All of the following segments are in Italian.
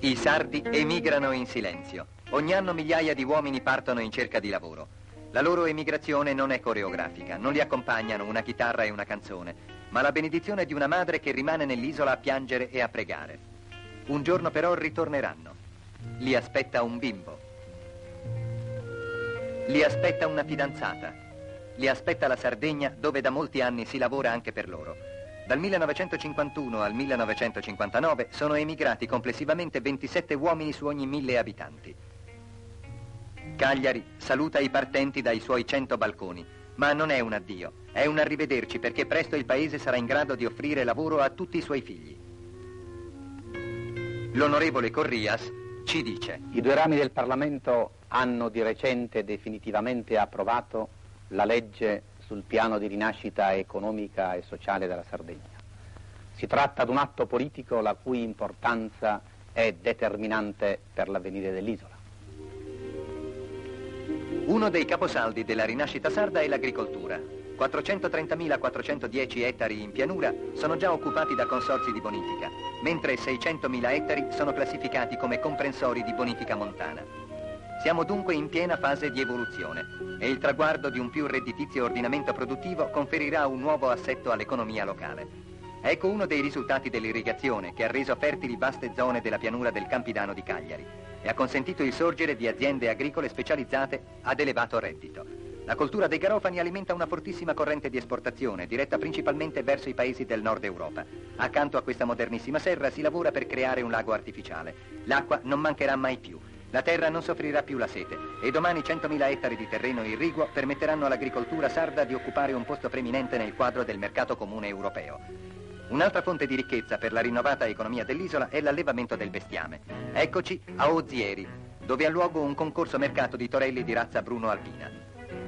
I sardi emigrano in silenzio. Ogni anno migliaia di uomini partono in cerca di lavoro. La loro emigrazione non è coreografica, non li accompagnano una chitarra e una canzone, ma la benedizione di una madre che rimane nell'isola a piangere e a pregare. Un giorno però ritorneranno. Li aspetta un bimbo. Li aspetta una fidanzata. Li aspetta la Sardegna, dove da molti anni si lavora anche per loro. Dal 1951 al 1959 sono emigrati complessivamente 27 uomini su ogni 1000 abitanti. Cagliari saluta i partenti dai suoi 100 balconi, ma non è un addio, è un arrivederci, perché presto il paese sarà in grado di offrire lavoro a tutti i suoi figli. L'onorevole Corrias ci dice: I due rami del Parlamento hanno di recente definitivamente approvato la legge sul piano di rinascita economica e sociale della Sardegna. Si tratta di un atto politico la cui importanza è determinante per l'avvenire dell'isola. Uno dei caposaldi della rinascita sarda è l'agricoltura. 430.410 ettari in pianura sono già occupati da consorzi di bonifica, mentre 600.000 ettari sono classificati come comprensori di bonifica montana. Siamo dunque in piena fase di evoluzione e il traguardo di un più redditizio ordinamento produttivo conferirà un nuovo assetto all'economia locale. Ecco uno dei risultati dell'irrigazione che ha reso fertili vaste zone della pianura del Campidano di Cagliari e ha consentito il sorgere di aziende agricole specializzate ad elevato reddito. La coltura dei garofani alimenta una fortissima corrente di esportazione, diretta principalmente verso i paesi del nord Europa. Accanto a questa modernissima serra si lavora per creare un lago artificiale. L'acqua non mancherà mai più. La terra non soffrirà più la sete e domani 100.000 ettari di terreno irriguo permetteranno all'agricoltura sarda di occupare un posto preminente nel quadro del mercato comune europeo. Un'altra fonte di ricchezza per la rinnovata economia dell'isola è l'allevamento del bestiame. Eccoci a Ozieri, dove ha luogo un concorso mercato di torelli di razza bruno alpina.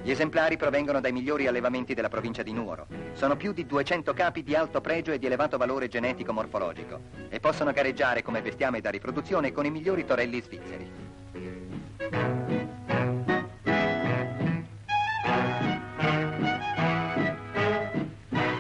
Gli esemplari provengono dai migliori allevamenti della provincia di Nuoro. Sono più di 200 capi di alto pregio e di elevato valore genetico-morfologico e possono gareggiare come bestiame da riproduzione con i migliori torelli svizzeri.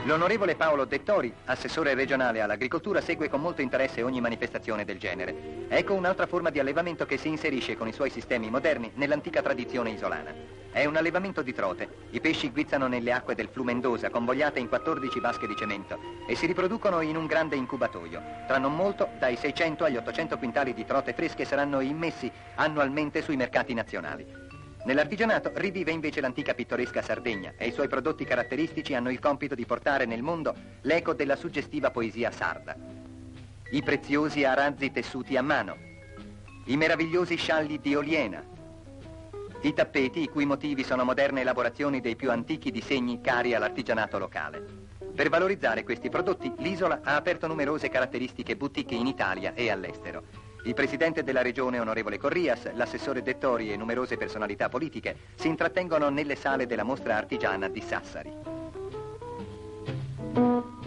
L'onorevole Paolo Dettori, assessore regionale all'agricoltura, segue con molto interesse ogni manifestazione del genere. Ecco un'altra forma di allevamento che si inserisce con i suoi sistemi moderni nell'antica tradizione isolana. È un allevamento di trote. I pesci guizzano nelle acque del Flumendosa, convogliate in 14 vasche di cemento, e si riproducono in un grande incubatoio. Tra non molto, dai 600 agli 800 quintali di trote fresche saranno immessi annualmente sui mercati nazionali. Nell'artigianato rivive invece l'antica pittoresca Sardegna e i suoi prodotti caratteristici hanno il compito di portare nel mondo l'eco della suggestiva poesia sarda. I preziosi arazzi tessuti a mano, i meravigliosi scialli di Oliena, i tappeti i cui motivi sono moderne elaborazioni dei più antichi disegni cari all'artigianato locale. Per valorizzare questi prodotti, l'isola ha aperto numerose caratteristiche boutique in Italia e all'estero. Il presidente della regione, onorevole Corrias, l'assessore Dettori e numerose personalità politiche si intrattengono nelle sale della mostra artigiana di Sassari.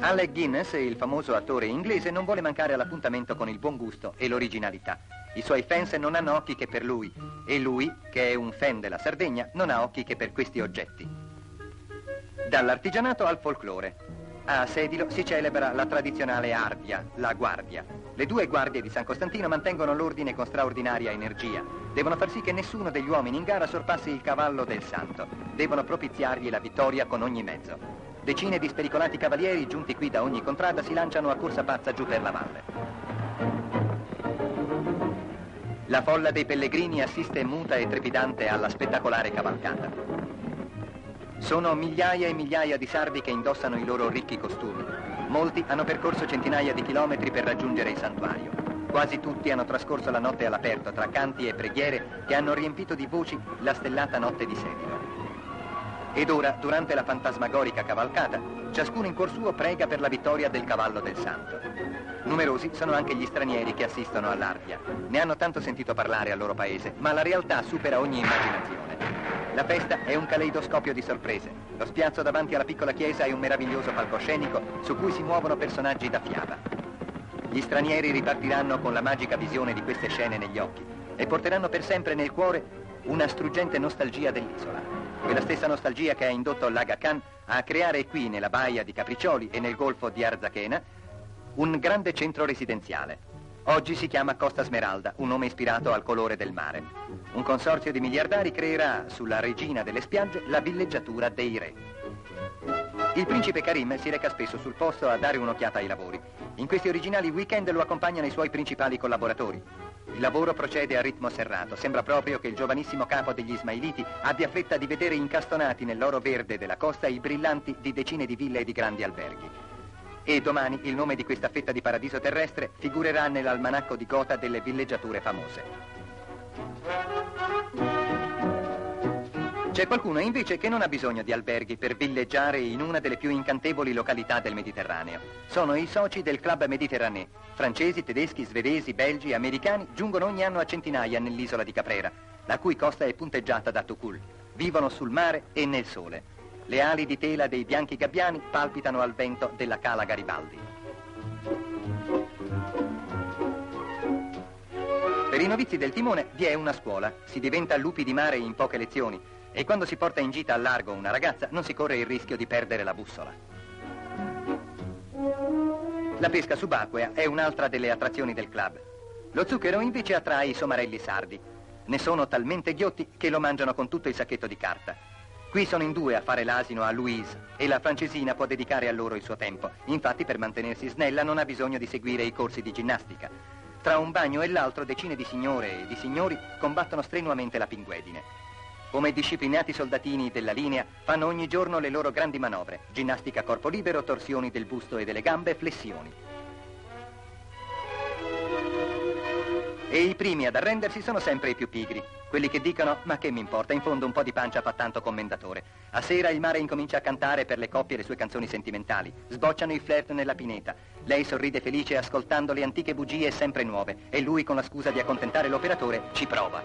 Alec Guinness, il famoso attore inglese, non vuole mancare all'appuntamento con il buon gusto e l'originalità. I suoi fans non hanno occhi che per lui e lui, che è un fan della Sardegna, non ha occhi che per questi oggetti. Dall'artigianato al folklore. A Sedilo si celebra la tradizionale Ardia, la guardia. Le due guardie di San Costantino mantengono l'ordine con straordinaria energia. Devono far sì che nessuno degli uomini in gara sorpassi il cavallo del santo. Devono propiziargli la vittoria con ogni mezzo. Decine di spericolati cavalieri, giunti qui da ogni contrada, si lanciano a corsa pazza giù per la valle. La folla dei pellegrini assiste muta e trepidante alla spettacolare cavalcata. Sono migliaia e migliaia di sardi che indossano i loro ricchi costumi. Molti hanno percorso centinaia di chilometri per raggiungere il santuario. Quasi tutti hanno trascorso la notte all'aperto tra canti e preghiere che hanno riempito di voci la stellata notte di Sedilo. Ed ora, durante la fantasmagorica cavalcata, ciascuno in cuor suo prega per la vittoria del cavallo del santo. Numerosi sono anche gli stranieri che assistono all'Ardia. Ne hanno tanto sentito parlare al loro paese, ma la realtà supera ogni immaginazione. La festa è un caleidoscopio di sorprese. Lo spiazzo davanti alla piccola chiesa è un meraviglioso palcoscenico su cui si muovono personaggi da fiaba. Gli stranieri ripartiranno con la magica visione di queste scene negli occhi e porteranno per sempre nel cuore una struggente nostalgia dell'isola. Quella stessa nostalgia che ha indotto l'Aga Khan a creare qui, nella baia di Capriccioli e nel golfo di Arzachena, un grande centro residenziale. Oggi si chiama Costa Smeralda, un nome ispirato al colore del mare. Un consorzio di miliardari creerà sulla regina delle spiagge la villeggiatura dei re. Il principe Karim si reca spesso sul posto a dare un'occhiata ai lavori. In questi originali weekend lo accompagnano i suoi principali collaboratori. Il lavoro procede a ritmo serrato. Sembra proprio che il giovanissimo capo degli Ismailiti abbia fretta di vedere incastonati nell'oro verde della costa i brillanti di decine di ville e di grandi alberghi. E domani il nome di questa fetta di paradiso terrestre figurerà nell'almanacco di Gotha delle villeggiature famose. C'è qualcuno invece che non ha bisogno di alberghi per villeggiare in una delle più incantevoli località del Mediterraneo. Sono i soci del Club Méditerranée. Francesi, tedeschi, svedesi, belgi, americani giungono ogni anno a centinaia nell'isola di Caprera, la cui costa è punteggiata da Tukul. Vivono sul mare e nel sole. Le ali di tela dei bianchi gabbiani palpitano al vento della Cala Garibaldi. Per i novizi del timone vi è una scuola. Si diventa lupi di mare in poche lezioni e quando si porta in gita al largo una ragazza non si corre il rischio di perdere la bussola. La pesca subacquea è un'altra delle attrazioni del club. Lo zucchero invece attrae i somarelli sardi. Ne sono talmente ghiotti che lo mangiano con tutto il sacchetto di carta. Qui sono in due a fare l'asino a Louise e la francesina può dedicare a loro il suo tempo. Infatti per mantenersi snella non ha bisogno di seguire i corsi di ginnastica. Tra un bagno e l'altro decine di signore e di signori combattono strenuamente la pinguedine. Come disciplinati soldatini della linea, fanno ogni giorno le loro grandi manovre: ginnastica a corpo libero, torsioni del busto e delle gambe, flessioni. E i primi ad arrendersi sono sempre i più pigri, quelli che dicono: ma che mi importa, in fondo un po' di pancia fa tanto commendatore. A sera il mare incomincia a cantare per le coppie le sue canzoni sentimentali. Sbocciano i flirt nella pineta. Lei sorride felice ascoltando le antiche bugie sempre nuove e lui, con la scusa di accontentare l'operatore, ci prova.